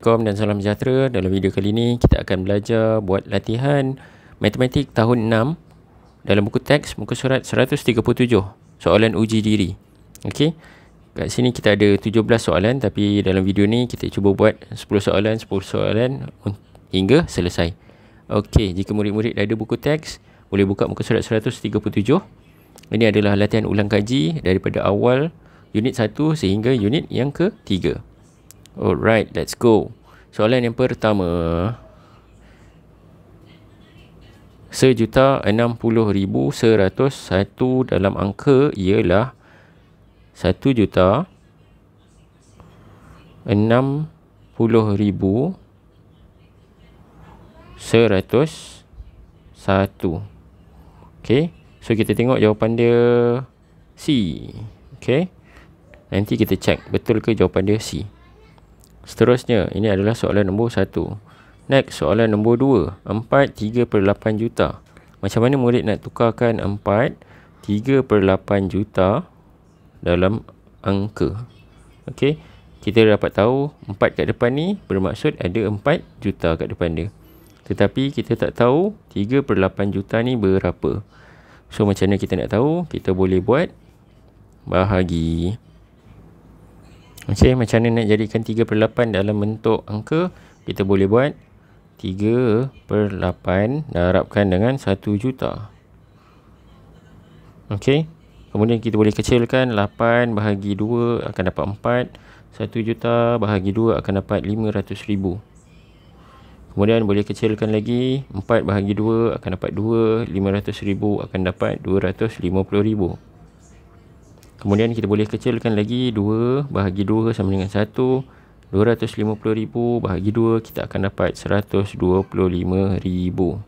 Assalamualaikum dan salam sejahtera. Dalam video kali ini kita akan belajar buat latihan matematik tahun 6 dalam buku teks muka surat 137, soalan uji diri. Okey. Kat sini kita ada 17 soalan, tapi dalam video ni kita cuba buat 10 soalan hingga selesai. Okey, jika murid-murid ada buku teks, boleh buka muka surat 137. Ini adalah latihan ulang kaji daripada awal unit 1 sehingga unit yang ke-3. Alright, let's go. Soalan yang pertama. 1,60,101 dalam angka ialah 1,60,101. Okay, so kita tengok jawapan dia C. Okay, nanti kita check betul ke jawapan dia C. Seterusnya, ini adalah soalan nombor 1. Next, soalan nombor 2. 4 3/8 juta. Macam mana murid nak tukarkan 4 3/8 juta dalam angka? Okey, kita dapat tahu 4 kat depan ni bermaksud ada 4 juta kat depan dia. Tetapi kita tak tahu 3/8 juta ni berapa. So, macam mana kita nak tahu? Kita boleh buat bahagi. Okey, macam mana nak jadikan 3/8 dalam bentuk angka? Kita boleh buat 3/8 darabkan dengan 1 juta. Okey, kemudian kita boleh kecilkan 8 bahagi 2 akan dapat 4. 1 juta bahagi 2 akan dapat 500,000. Kemudian boleh kecilkan lagi, 4 bahagi 2 akan dapat 2. 500,000 akan dapat 250,000. Kemudian kita boleh kecilkan lagi, 2 bahagi 2 sama dengan 1. 250,000 bahagi 2 kita akan dapat 125,000.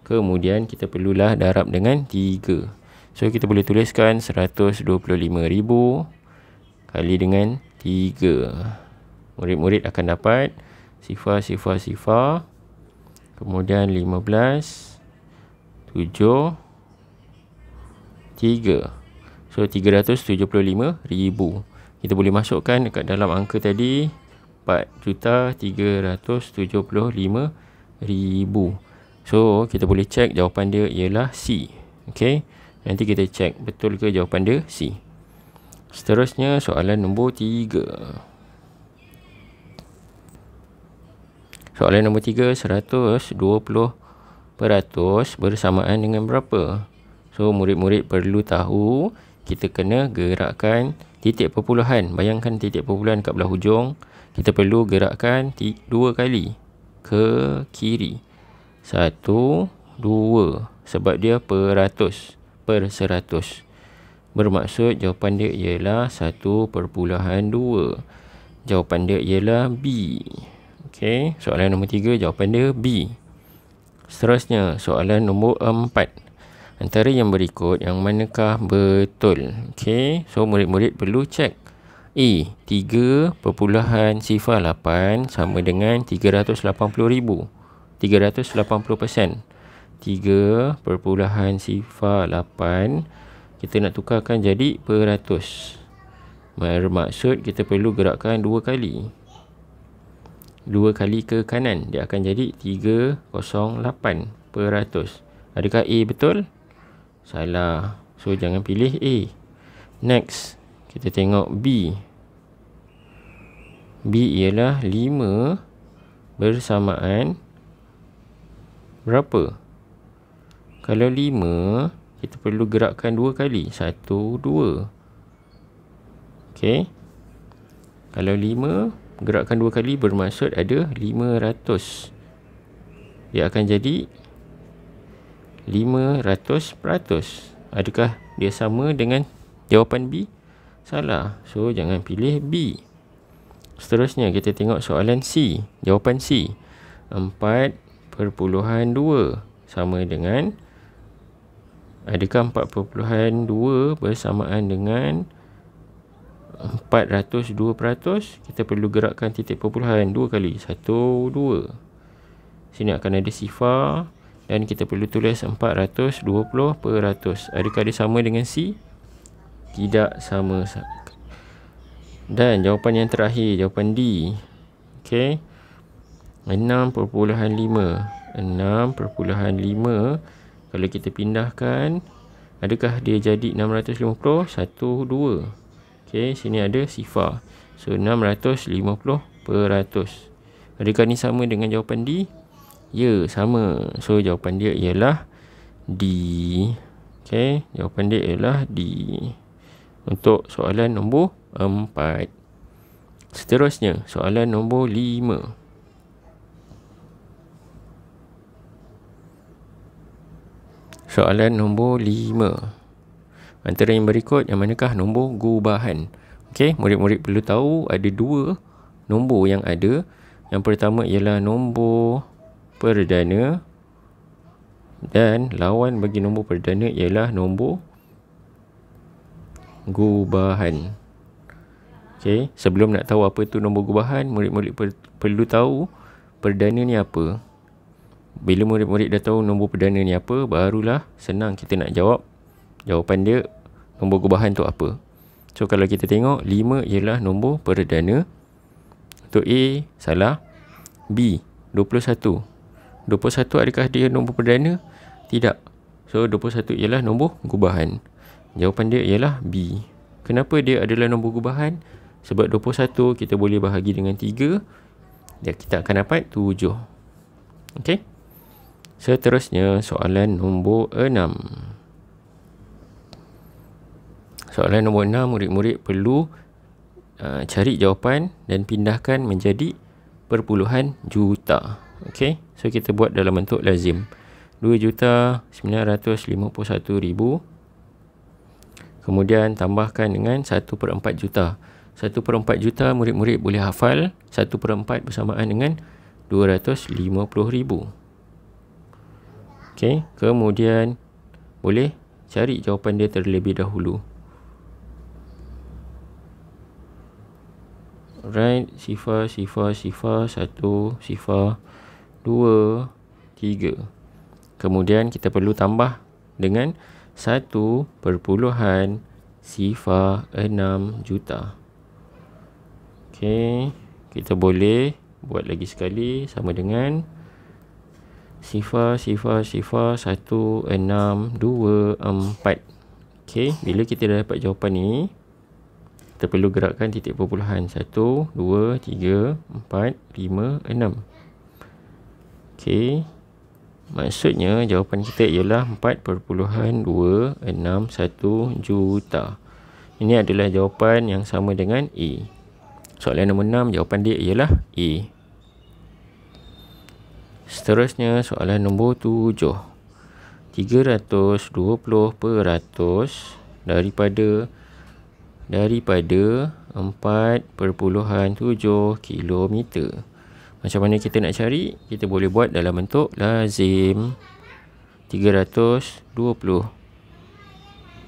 Kemudian kita perlulah darab dengan 3. So kita boleh tuliskan 125,000 kali dengan 3. Murid-murid akan dapat sifar. Kemudian 15, 7, 3. So 375,000. Kita boleh masukkan dekat dalam angka tadi 4,375,000. So kita boleh cek jawapan dia ialah C. Okey, nanti kita cek betul ke jawapan dia C. Seterusnya soalan nombor 3. Soalan nombor 3, 120% bersamaan dengan berapa? So murid-murid perlu tahu kita kena gerakkan titik perpuluhan. Bayangkan titik perpuluhan kat belah hujung. Kita perlu gerakkan 2 kali ke kiri. 1, 2. Sebab dia per 100. Bermaksud jawapan dia ialah 1/2. Jawapan dia ialah B. Okey, soalan nombor 3 jawapan dia B. Seterusnya soalan nombor 4. Antara yang berikut, yang manakah betul? Okey, so murid-murid perlu cek. A, 3,08 sama dengan 380,000. 380%. 3,08 kita nak tukarkan jadi peratus. Bermaksud kita perlu gerakkan 2 kali. 2 kali ke kanan, dia akan jadi 308%. Adakah A betul? Salah. So jangan pilih A. Next, kita tengok B. B ialah 5 bersamaan berapa? Kalau 5, kita perlu gerakkan 2 kali. 1, 2. Okey. Kalau 5, gerakkan 2 kali bermaksud ada 500. Dia akan jadi 500%. Adakah dia sama dengan jawapan B? Salah. So jangan pilih B. Seterusnya kita tengok soalan C. Jawapan C, 4/2 sama dengan, adakah 4/2 bersamaan dengan 402%? Kita perlu gerakkan titik perpuluhan 2 kali. 1, 2. Sini akan ada sifar dan kita perlu tulis 420%. Adakah dia sama dengan C? Tidak sama. Dan jawapan yang terakhir, jawapan D. Okey. 6.5. 6.5. Kalau kita pindahkan, adakah dia jadi 650? 1, 2. Okey, sini ada sifar. So 650%. Adakah ni sama dengan jawapan D? Ya, sama. So jawapan dia ialah D. Okey, jawapan dia ialah D. Untuk soalan nombor 4. Seterusnya, soalan nombor 5. Soalan nombor 5. Antara yang berikut, yang manakah nombor gubahan? Okey, murid-murid perlu tahu ada 2 nombor yang ada. Yang pertama ialah nombor perdana, dan lawan bagi nombor perdana ialah nombor gubahan. Okey, sebelum nak tahu apa tu nombor gubahan, murid-murid perlu tahu perdana ni apa. Bila murid-murid dah tahu nombor perdana ni apa, barulah senang kita nak jawab. Jawapan dia, nombor gubahan tu apa. So kalau kita tengok, 5 ialah nombor perdana. Untuk A, salah. B, 21. 21 adakah dia nombor perdana? Tidak. So 21 ialah nombor gubahan. Jawapan dia ialah B. Kenapa dia adalah nombor gubahan? Sebab 21 kita boleh bahagi dengan 3, dan kita akan dapat 7. Okey. Seterusnya, soalan nombor 6. Soalan nombor 6, murid-murid perlu cari jawapan dan pindahkan menjadi perpuluhan juta. Okey, so kita buat dalam bentuk lazim. 2,951,000. Kemudian tambahkan dengan 1/4 juta. 1/4 juta murid-murid boleh hafal. 1/4 bersamaan dengan 250,000. Okey, kemudian boleh cari jawapan dia terlebih dahulu. Right, sifar, 1, sifar, 2, 3. Kemudian kita perlu tambah dengan 1.06 juta. Okey, kita boleh buat lagi sekali sama dengan sifar, 1624. Okey, bila kita dah dapat jawapan ni, kita perlu gerakkan titik perpuluhan. 1, 2, 3, 4, 5, 6. Okey, maksudnya jawapan kita ialah 4.261 juta. Ini adalah jawapan yang sama dengan A. Soalan nombor 6, jawapan dia ialah A. Seterusnya, soalan nombor 7. 320% daripada 4.7 kilometer. Macam mana kita nak cari? Kita boleh buat dalam bentuk lazim. 320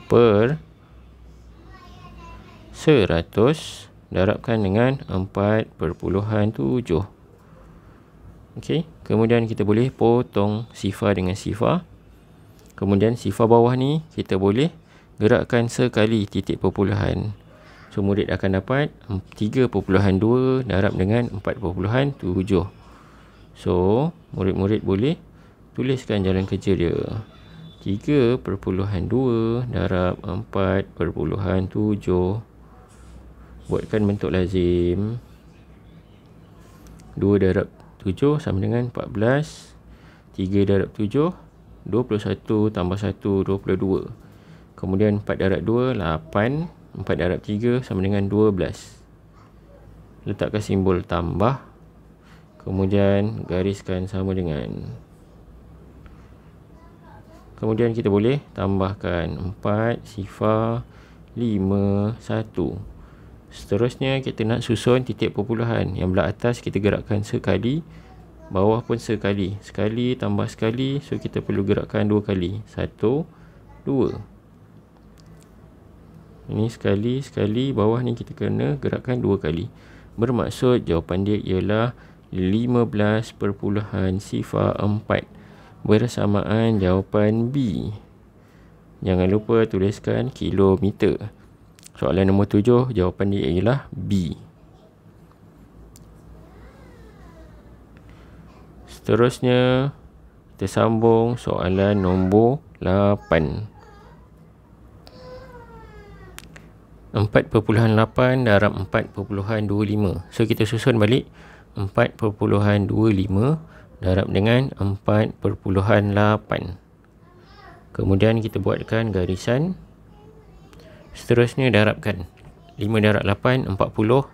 per 100 darabkan dengan 4.7. Okey, kemudian kita boleh potong sifar dengan sifar. Kemudian sifar bawah ni kita boleh gerakkan sekali titik perpuluhan. So murid akan dapat 3.2 darab dengan 4.7. So murid-murid boleh tuliskan jalan kerja dia. 3.2 darab 4.7. Buatkan bentuk lazim. 2 darab 7 sama dengan 14. 3 darab 7, 21 tambah 1, 22. Kemudian 4 darab 2, 8. 4 darab 3 sama dengan 12. Letakkan simbol tambah. Kemudian gariskan sama dengan. Kemudian kita boleh tambahkan 4, sifar, 5, 1. Seterusnya kita nak susun titik perpuluhan. Yang belah atas kita gerakkan sekali, bawah pun sekali. Sekali tambah sekali, so kita perlu gerakkan 2 kali. 1, 2. Ini sekali, bawah ni kita kena gerakkan 2 kali. Bermaksud jawapan dia ialah 15.04 bersamaan jawapan B. Jangan lupa tuliskan kilometer. Soalan nombor 7, jawapan dia ialah B. Seterusnya kita sambung soalan nombor 8. 4.8 darab 4.25. So kita susun balik 4.25 darab dengan 4.8. Kemudian kita buatkan garisan. Seterusnya darabkan. 5 darab 8, 40.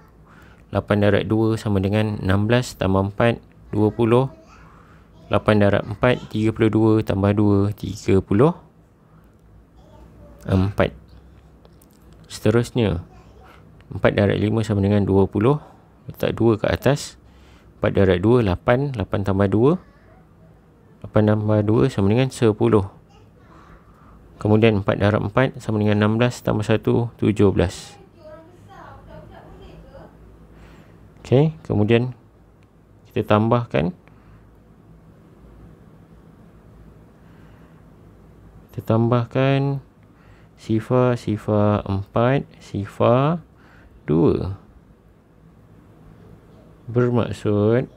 8 darab 2 sama dengan 16 tambah 4, 20. 8 darab 4, 32 tambah 2, 34. Seterusnya 4 darab 5 sama dengan 20. Letak 2 ke atas. 4 darab 2, 8. 8 tambah 2, 8 tambah 2 sama dengan 10. Kemudian 4 darab 4 sama dengan 16 tambah 1, 17. Okey, kemudian kita tambahkan. Kita tambahkan sifar 4, sifar 2. Bermaksud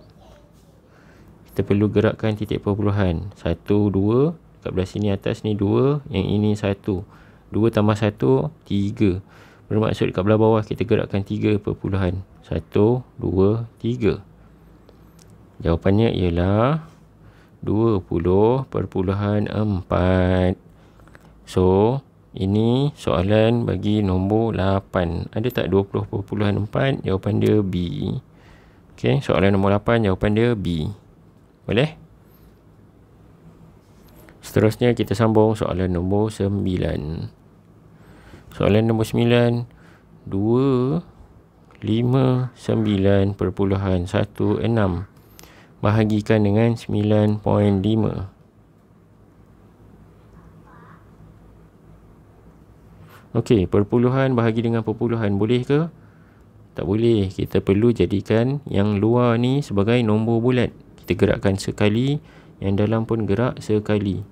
kita perlu gerakkan titik perpuluhan. 1, 2. Kat belah sini atas ni 2. Yang ini 1. 2 tambah 1, 3. Bermaksud kat belah bawah kita gerakkan 3 perpuluhan. 1, 2, 3. Jawapannya ialah 20.4. So, ini soalan bagi nombor 8. Ada tak 20.4? Jawapan dia B. Okey, soalan nombor 8 jawapan dia B. Boleh? Seterusnya kita sambung soalan nombor 9. Soalan nombor 9. 259.16 bahagikan dengan 9.5. Okey, perpuluhan bahagi dengan perpuluhan boleh ke? Tak boleh. Kita perlu jadikan yang luar ni sebagai nombor bulat. Kita gerakkan sekali, yang dalam pun gerak sekali.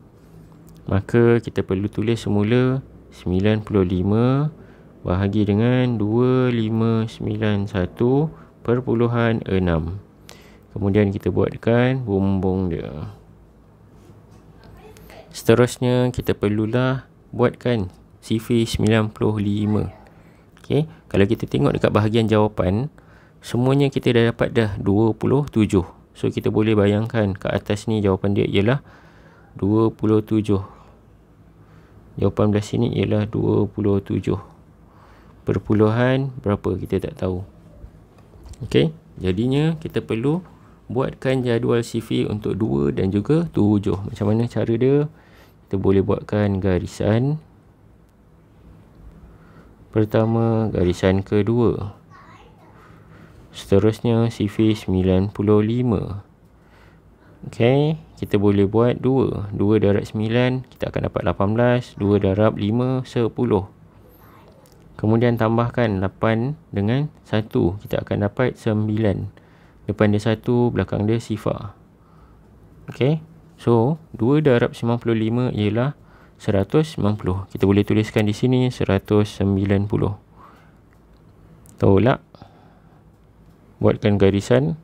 Maka kita perlu tulis semula 95 bahagi dengan 2591.6. Kemudian kita buatkan bumbung dia. Seterusnya kita perlulah buatkan sifir 95. Okey, kalau kita tengok dekat bahagian jawapan, semuanya kita dah dapat dah 27. So kita boleh bayangkan kat atas ni jawapan dia ialah 27. Jawapan belah sini ialah 27. Perpuluhan berapa kita tak tahu. Okey, jadinya kita perlu buatkan jadual sifir untuk 2 dan juga 7. Macam mana cara dia? Kita boleh buatkan garisan pertama, garisan kedua. Seterusnya sifir 95. Okey, kita boleh buat 2. 2 darab 9 kita akan dapat 18. 2 darab 5, 10. Kemudian tambahkan 8 dengan 1, kita akan dapat 9. Depan dia 1, belakang dia sifar. Okey, so 2 darab 95 ialah 190. Kita boleh tuliskan di sini 190. Tolak. Buatkan garisan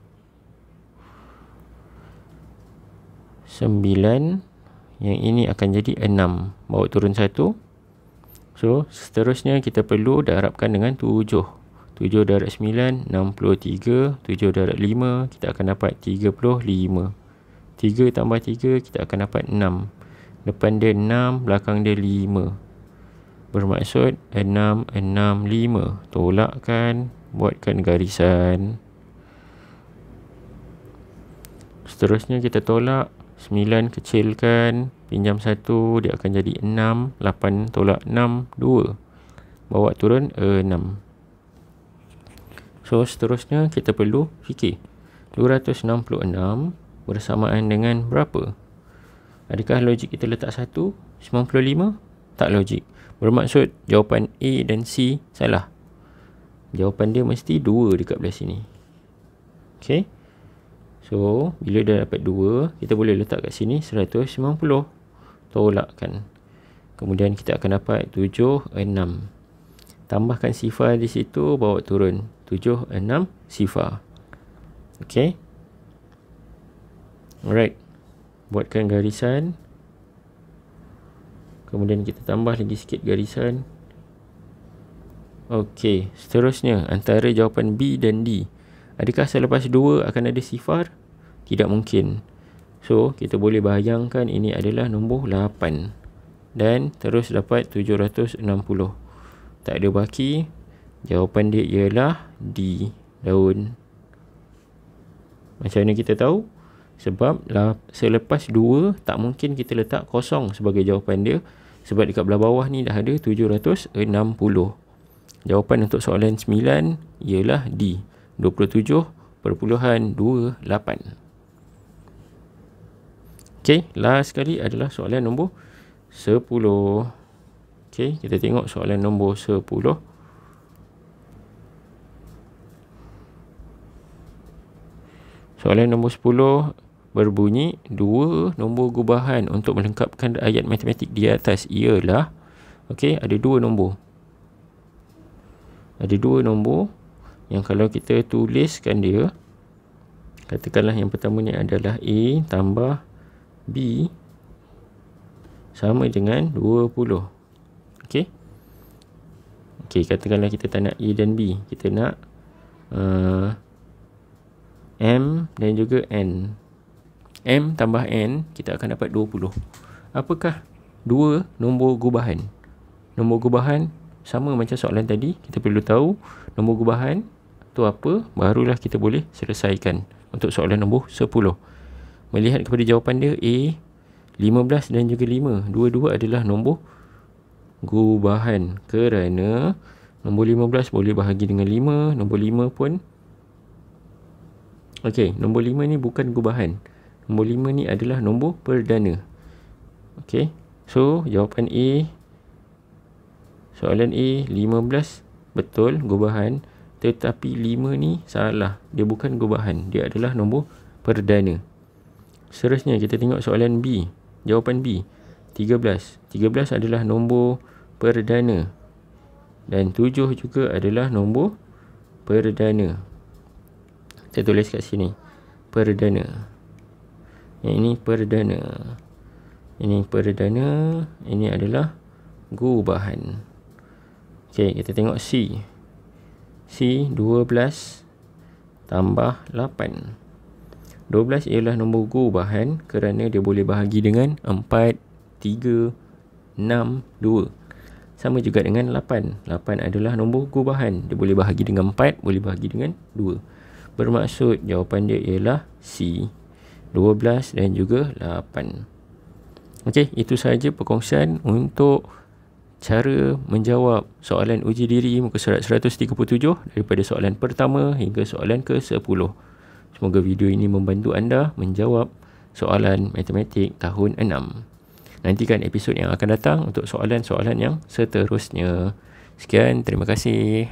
9. Yang ini akan jadi 6. Bawa turun 1. So, seterusnya kita perlu darabkan dengan 7. 7 darab 9, 63. 7 darab 5, kita akan dapat 35. 3 tambah 3, kita akan dapat 6. Depan dia 6, belakang dia 5. Bermaksud 6, 6, 5. Tolakkan, buatkan garisan. Seterusnya kita tolak. 9 kecilkan, pinjam 1, dia akan jadi 6. 8 tolak 6, 2. Bawa turun 6. So, seterusnya kita perlu fikir. 266 bersamaan dengan berapa? Adakah logik kita letak 1, 95? Tak logik. Bermaksud jawapan A dan C salah. Jawapan dia mesti 2 dekat belah sini. Okey. So, bila dah dapat 2, kita boleh letak kat sini 190. Tolakkan. Kemudian kita akan dapat 76. Tambahkan sifar di situ, bawa turun. 76 sifar. Okey. Alright, buatkan garisan. Kemudian kita tambah lagi sikit garisan. Okey, seterusnya antara jawapan B dan D. Adakah selepas 2 akan ada sifar? Tidak mungkin. So, kita boleh bayangkan ini adalah nombor 8. Dan terus dapat 760. Tak ada baki. Jawapan dia ialah D, daun. Macam mana kita tahu? Sebab selepas 2 tak mungkin kita letak kosong sebagai jawapan dia. Sebab dekat belah bawah ni dah ada 760. Jawapan untuk soalan 9 ialah D, 27.28. Okey, last sekali adalah soalan nombor 10. Okey, kita tengok soalan nombor 10. Soalan nombor 10 berbunyi, 2 nombor gubahan untuk melengkapkan ayat matematik di atas ialah, okey, ada 2 nombor. Ada 2 nombor yang kalau kita tuliskan dia, katakanlah yang pertama ni adalah A tambah B sama dengan 20. Okey. Okey, katakanlah kita tak nak A dan B. Kita nak M dan juga N. M tambah N, kita akan dapat 20. Apakah 2 nombor gubahan? Nombor gubahan sama macam soalan tadi. Kita perlu tahu nombor gubahan tu apa, barulah kita boleh selesaikan untuk soalan nombor 10. Melihat kepada jawapan dia A, 15 dan juga 5, dua-dua adalah nombor gubahan. Kerana nombor 15 boleh bahagi dengan 5, nombor 5 pun, okey, nombor 5 ni bukan gubahan. Nombor 5 ni adalah nombor perdana. Okey, so jawapan A, soalan A, 15 betul gubahan, tetapi 5 ni salah. Dia bukan gubahan, dia adalah nombor perdana. Seterusnya kita tengok soalan B. Jawapan B, 13. 13 adalah nombor perdana. Dan 7 juga adalah nombor perdana. Saya tulis kat sini, perdana. Yang ini perdana. Ini perdana, ini adalah gubahan. Okey, kita tengok C. C, 12 tambah 8. 12 ialah nombor gubahan kerana dia boleh bahagi dengan 4, 3, 6, 2. Sama juga dengan 8. 8 adalah nombor gubahan. Dia boleh bahagi dengan 4, boleh bahagi dengan 2. Bermaksud jawapan dia ialah C, 12 dan juga 8. Okey, itu sahaja perkongsian untuk cara menjawab soalan uji diri muka surat 137 daripada soalan pertama hingga soalan ke-10. Semoga video ini membantu anda menjawab soalan matematik tahun 6. Nantikan episod yang akan datang untuk soalan-soalan yang seterusnya. Sekian, terima kasih.